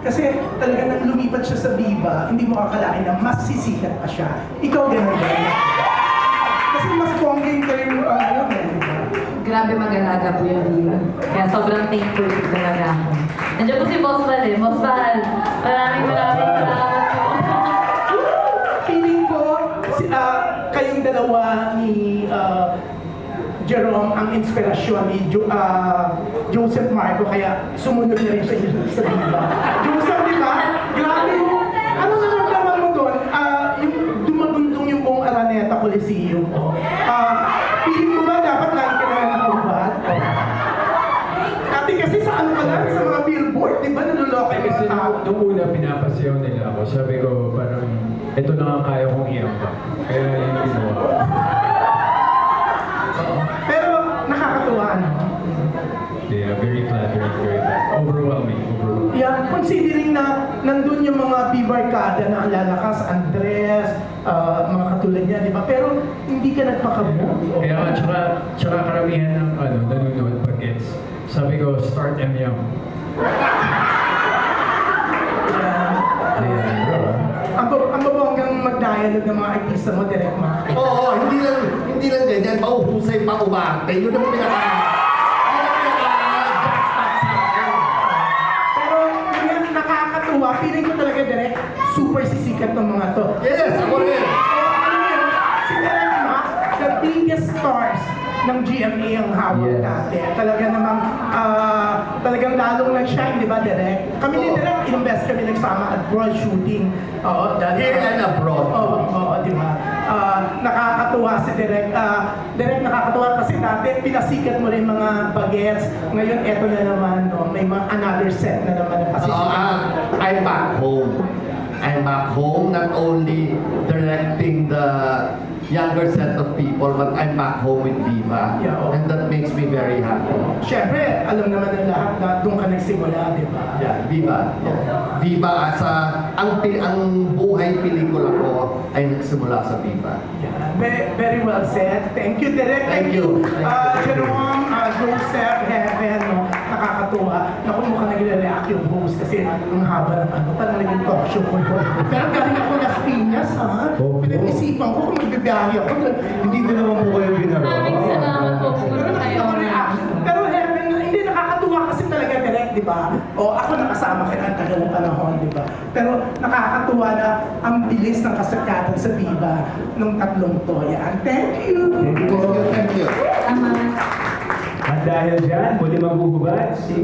Kasi talaga nang lumipat siya sa Viva, hindi mo akalain na mas sisikat pa siya. Ikaw ganun ba? Kasi mas bonggang kayo yung pangalan eh, di ba? Grabe mag-alaga po yung Viva. Kaya sobrang thankful po talaga ako. Nandiyan po si Boss Val eh. Boss Val, maraming salamat po. Feeling ko, kayong dalawa ni Jerome ang inspirasyon ni Joseph Marco, kaya sumunod na rin sa inyo sa Viva. Joseph, di ba? Grabe mo. Ano naman mo doon? Yung dumagundong yung buong Araneta Coliseum. Feeling mo ba dapat lagi ka na nakaubat? Kasi sa ano ka lang, sa mga billboard, di ba naluloko yung Kasi mga tao? nung una pinapasayaw nila ako, sabi ko parang ito na ang kaya kong iambak. Kaya yun yung ginawa ko. Pero nakakatuwa, no? Yeah, very flattering, very flattering. Overwhelming. Yeah, considering na nandun yung mga bibarkada na ang lalakas, Andres, mga katulad niya, di ba? Pero hindi ka nagpakabuti. Kaya nga, tsaka karamihan ng nanonood pag gets. Sabi ko, start M young. Ang babonggang mag-dialogue ng mga artista mo, direct ma. Oo, hindi lang ganyan, mauhusay pa umarte. Yun ang jackpot sa akin. Pero yun, nakakatuwa. Feeling ko talaga, direct, super sisikat ng mga to. Yes, ako rin. Ano yun, si direct ma, the biggest stars ng GMA ang hawak Yes. dati. Talaga namang, talagang lalong nag-shine, di ba, direct? Kami ni direct, ilang beses kami nagsama at broad shooting. Oo, dahil... Here and abroad. Oo, di ba? Nakakatuwa si Direk. Direk, nakakatuwa kasi dati pinasikat mo rin mga bagets. Ngayon, eto na naman, no? May mga another set na naman na pasisikat. I'm back home. I'm back home, not only directing the younger set of people, but I'm back home with Viva. Yeah, oh. And that makes me very happy. Siyempre, alam naman ng lahat na doon ka nagsimula, di ba? Yeah, Viva. Yeah. Viva as ang buhay pelikula ko ay nagsimula sa Viva. Yeah, very well said. Thank you, Direk. Thank you. Jerome, Joseph, Heaven, no? Nakakatuwa. Naku, mukhang nagre-react yung host kasi ang haba ng parang naging talk show ko doon. Pero galing ako Las Piñas, ha? Pinag-isipan ko kung magbibiyahe ako. Hindi ko naman po kayo ginagawa. Maraming salamat po. Pero nakita ko reaction. Pero Heaven, hindi nakakatuwa kasi talaga direct, di ba? O ako nakasama ka ng tagal ng panahon, di ba? Pero nakakatuwa na ang bilis ng kasagatan sa Viva nung tatlong to. Yan. Thank you! Thank you. Tama. At dahil dyan, muli magbubugat si